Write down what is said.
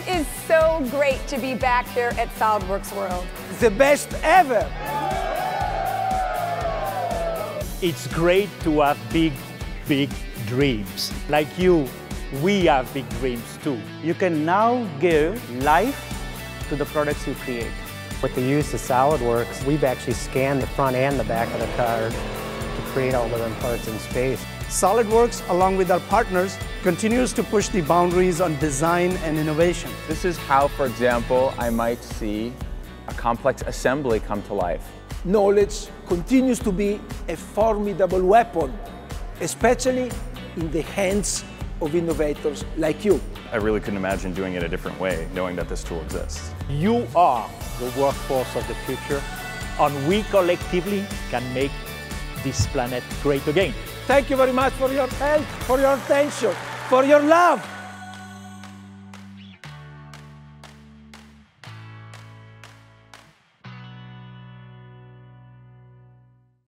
It is so great to be back here at SOLIDWORKS World. The best ever! It's great to have big dreams. Like you, we have big dreams too. You can now give life to the products you create. With the use of SOLIDWORKS, we've actually scanned the front and the back of the car to create all the different parts in space. SOLIDWORKS, along with our partners, continues to push the boundaries on design and innovation. This is how, for example, I might see a complex assembly come to life. Knowledge continues to be a formidable weapon, especially in the hands of innovators like you. I really couldn't imagine doing it a different way, knowing that this tool exists. You are the workforce of the future, and we collectively can make this planet great again. Thank you very much for your help, for your attention, for your love.